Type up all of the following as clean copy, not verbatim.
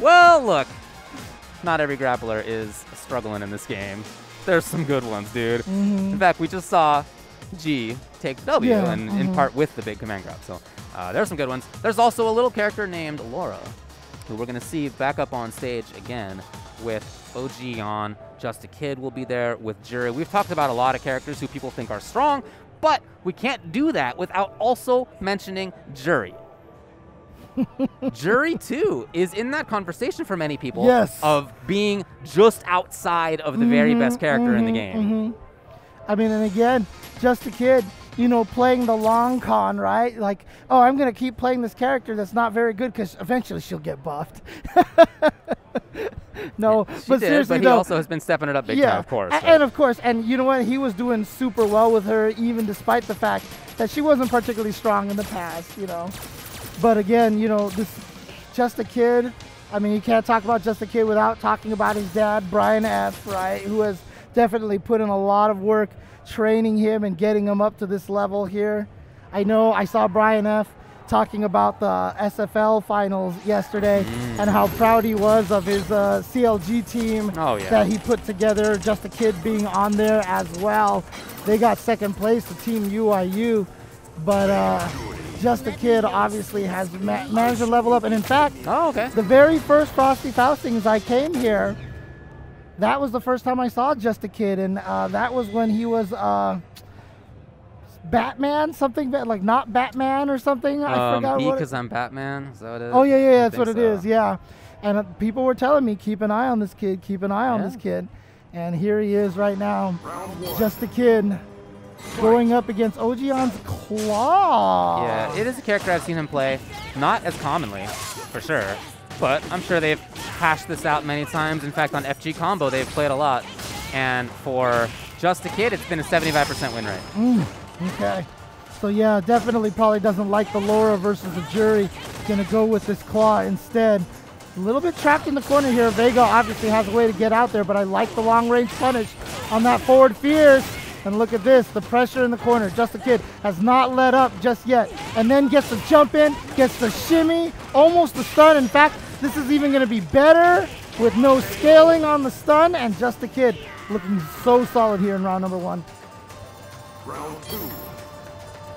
Well, look. Not every grappler is struggling in this game. There's some good ones, dude. In fact, we just saw G take W and in part with the big command grab. So there's some good ones. There's also a little character named Laura, who we're going to see back up on stage again with OGYAWN. Justakid will be there with Jury. We've talked about a lot of characters who people think are strong, but we can't do that without also mentioning Jury. Jury, too, is in that conversation for many people of being just outside of the very best character in the game. I mean, and again, Justakid, you know, playing the long con, right? Like, oh, I'm going to keep playing this character that's not very good because eventually she'll get buffed. No, but seriously, but he also has been stepping it up big time, of course. And of course, and you know what? He was doing super well with her, even despite the fact that she wasn't particularly strong in the past, you know. But again, you know, this Justakid, I mean, you can't talk about Justakid without talking about his dad, Brian F., right, who has definitely put in a lot of work training him and getting him up to this level here. I know I saw Brian F. talking about the SFL finals yesterday and how proud he was of his CLG team that he put together, Justakid being on there as well. They got second place, the team UIU, but Justakid obviously has managed to level up. And in fact, the very first Frosty Faustings I came here, that was the first time I saw Justakid, and that was when he was Batman, something like not Batman or something. I forgot what. Because I'm Batman. Is that what it is? Oh yeah, that's what it is. Yeah, and people were telling me keep an eye on this kid, keep an eye on this kid, and here he is right now, Justakid. Going up against OGYAWN's Claw. Yeah, it is a character I've seen him play, not as commonly, for sure, but I'm sure they've hashed this out many times. In fact, on FG Combo, they've played a lot. And for Justakid, it's been a 75% win rate. Okay. So yeah, definitely probably doesn't like the Laura versus the Jury. Gonna go with this Claw instead. A little bit trapped in the corner here. Vega obviously has a way to get out there, but I like the long range punish on that forward fierce. And look at this, the pressure in the corner. Justakid has not let up just yet. And then gets the jump in, gets the shimmy, almost the stun. In fact, this is even going to be better with no scaling on the stun. And Justakid looking so solid here in round number 1. Round 2.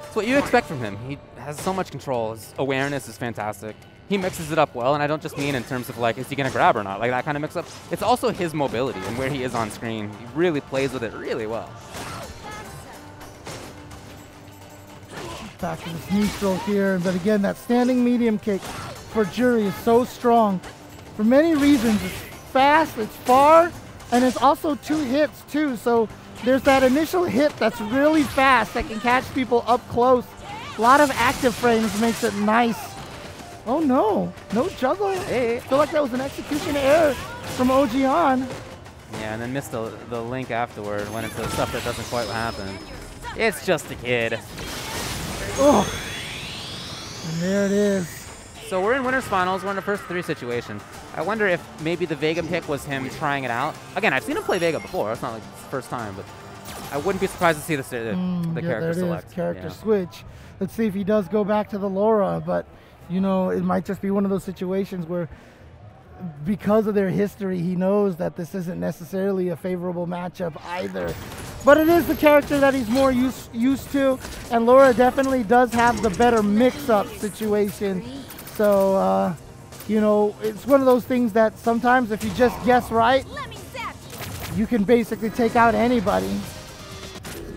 It's what you expect from him. He has so much control. His awareness is fantastic. He mixes it up well, and I don't just mean in terms of like, is he going to grab or not? Like that kind of mix up. It's also his mobility and where he is on screen. He really plays with it really well. Back to this neutral here, but again, that standing medium kick for Jury is so strong for many reasons. It's fast, it's far, and it's also 2 hits too. So there's that initial hit that's really fast that can catch people up close. A lot of active frames makes it nice. Oh no, no juggle. Hey, I feel like that was an execution error from OGYAWN. Yeah, and then missed the link afterward, went into stuff that doesn't quite happen. It's Justakid. Oh, and there it is. So we're in winners finals. We're in the first 3 situation. I wonder if maybe the Vega pick was him trying it out. Again, I've seen him play Vega before. It's not like it's the first time, but I wouldn't be surprised to see the character select. Character switch. Let's see if he does go back to the Laura, but you know, it might just be one of those situations where because of their history, he knows that this isn't necessarily a favorable matchup either. But it is the character that he's more used to, and Laura definitely does have the better mix-up situation. So, you know, it's one of those things that sometimes if you just guess right, you can basically take out anybody.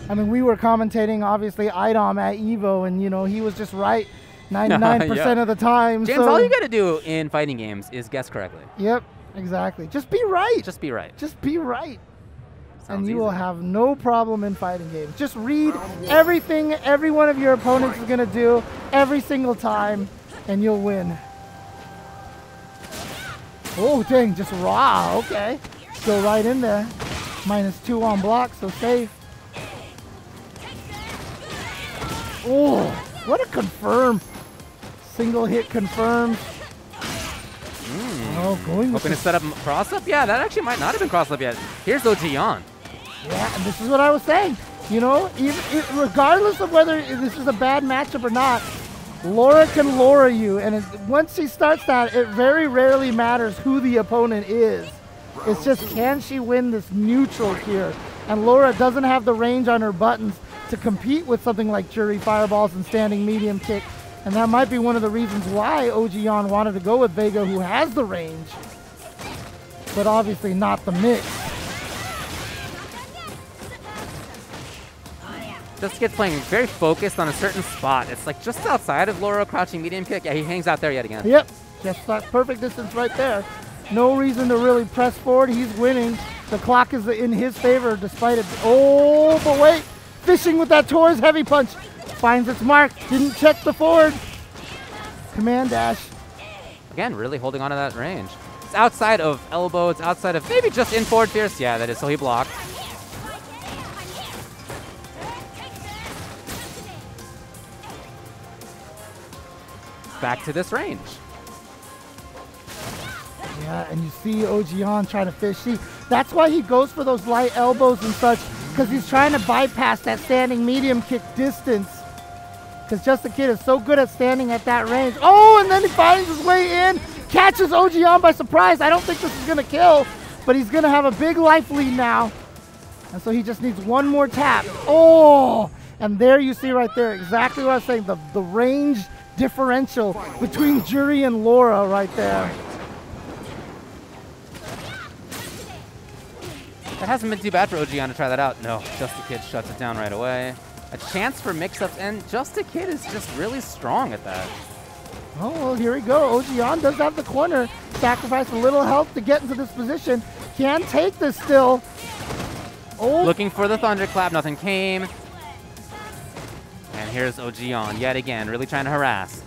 I mean, we were commentating, obviously, IDOM at EVO, and, you know, he was just right 99% of the time. James, all you got to do in fighting games is guess correctly. Yep, exactly. Just be right. Just be right. Just be right. Sounds and you easy. will have no problem in fighting games. Just read everything every one of your opponents is going to do every single time, and you'll win. Oh, dang, just raw. Okay. Go right in there. -2 on block, so safe. Oh, what a confirm. Single hit confirmed. Oh, going with hoping to set up cross-up? Yeah, that actually might not have been cross-up yet. Here's OGYAWN. Yeah, and this is what I was saying. You know, regardless of whether this is a bad matchup or not, Laura can Laura you, and once she starts that, it very rarely matters who the opponent is. It's just, can she win this neutral here? And Laura doesn't have the range on her buttons to compete with something like Jury Fireballs and Standing Medium Kick, and that might be one of the reasons why OGYAWN wanted to go with Vega, who has the range, but obviously not the mix. Justakid's playing very focused on a certain spot. It's like just outside of Laura, crouching medium kick. Yeah, he hangs out there yet again. Yep, just that perfect distance right there. No reason to really press forward. He's winning. The clock is in his favor despite it. Oh, but wait. Fishing with that Torres heavy punch. Finds its mark. Didn't check the forward. Command dash. Again, really holding on to that range. It's outside of elbow. It's outside of maybe just in forward fierce. Yeah, that is. So he blocked. Back to this range. Yeah, and you see OGYAWN trying to fish. See, that's why he goes for those light elbows and such, because he's trying to bypass that standing medium kick distance. Because Justakid is so good at standing at that range. Oh, and then he finds his way in, catches OGYAWN by surprise. I don't think this is going to kill, but he's going to have a big life lead now. And so he just needs one more tap. Oh, and there you see right there exactly what I was saying, the range differential between Jury and Laura right there. It hasn't been too bad for OGYAWN to try that out. No, Justakid shuts it down right away. A chance for mix-ups, and Justakid is just really strong at that. Oh, well, here we go. OGYAWN does have the corner. Sacrifice a little health to get into this position. Can take this still. Oh. Looking for the thunderclap, nothing came. And here's OGYAWN yet again, really trying to harass.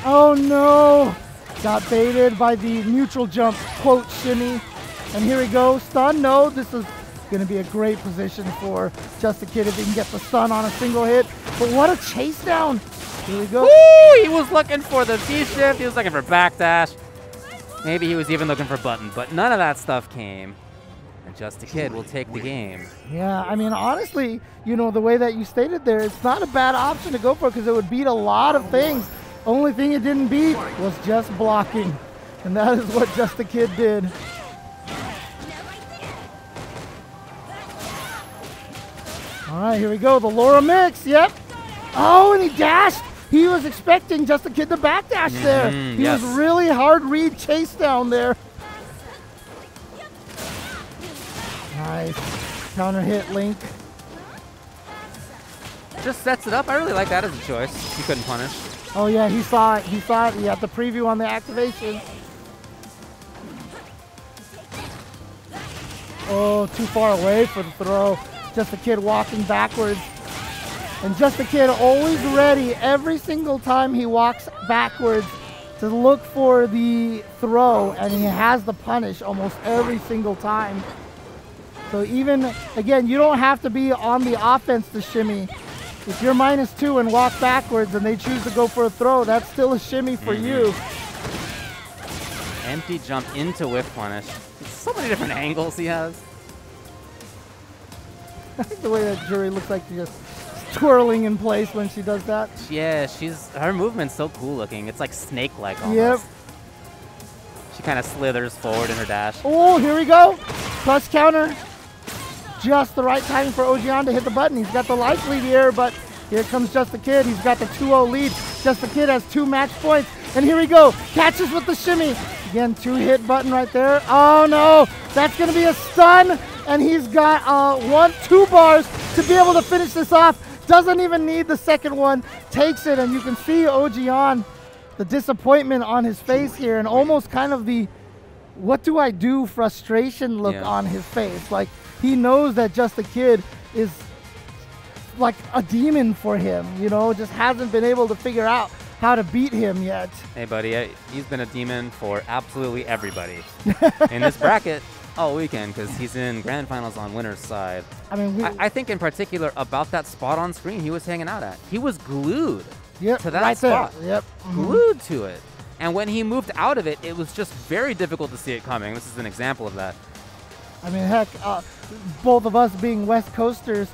Oh no! Got baited by the neutral jump quote shimmy. And here we go, stun, no, this is gonna be a great position for Justakid if he can get the stun on a single hit. But what a chase down. Here we go. Woo! He was looking for the T-shift, he was looking for backdash. Maybe he was even looking for button, but none of that stuff came. And Justakid will take the game. Yeah, I mean, honestly, you know, the way that you stated there, it's not a bad option to go for because it would beat a lot of things. Only thing it didn't beat was just blocking. And that is what Justakid did. All right, here we go. The Laura mix. Yep. Oh, and he dashed. He was expecting Justakid to backdash there. He was really hard read chase down there. Nice. Counter hit Link. Just sets it up. I really like that as a choice. He couldn't punish. Oh, yeah, he saw it. He saw it. He had the preview on the activation. Oh, too far away for the throw. Justakid walking backwards. And Justakid always ready every single time he walks backwards to look for the throw, and he has the punish almost every single time. So even, again, you don't have to be on the offense to shimmy. If you're -2 and walk backwards and they choose to go for a throw, that's still a shimmy for you. Empty jump into whiff punish. So many different angles he has. I like the way that Jury looks like she's just twirling in place when she does that. Yeah, her movement's so cool looking. It's like snake-like almost. Yep. She kind of slithers forward in her dash. Oh, here we go. Plus counter. Just the right timing for OGYAWN to hit the button. He's got the life lead here, but here comes Justakid. He's got the 2-0 lead. Justakid has 2 match points. And here we go. Catches with the shimmy. Again, 2-hit button right there. Oh, no. That's going to be a stun. And he's got 2 bars to be able to finish this off. Doesn't even need the second one. Takes it, and you can see OGYAWN, the disappointment on his face here, and almost kind of the what do I do frustration look on his face. Like, he knows that Justakid is like a demon for him, you know, just hasn't been able to figure out how to beat him yet. Hey, buddy, he's been a demon for absolutely everybody in this bracket all weekend because he's in grand finals on winner's side. I mean, I think in particular about that spot on screen he was hanging out at. He was glued to that spot. There. Yep. Glued to it. And when he moved out of it, it was just very difficult to see it coming. This is an example of that. I mean, heck, both of us being West Coasters,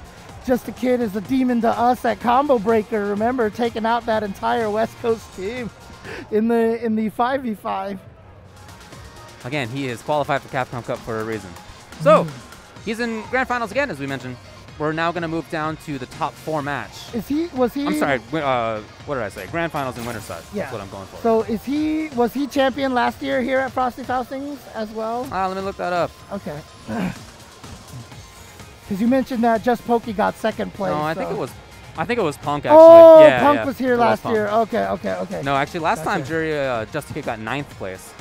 Justakid is a demon to us at Combo Breaker. Remember, taking out that entire West Coast team in the 5v5. Again, he is qualified for Capcom Cup for a reason. So, he's in Grand Finals again, as we mentioned. We're now going to move down to the top 4 match. Was he? I'm sorry, what did I say? Grand Finals in Winterside. Yeah. That's what I'm going for. So was he champion last year here at Frosty Faustings as well? Let me look that up. Okay. Because you mentioned that Just Pokey got second place. No, I think it was Punk, actually. Oh, yeah, Punk was here last Punk. year. Okay. No, actually, last time Gotcha. Justakid got 9th place.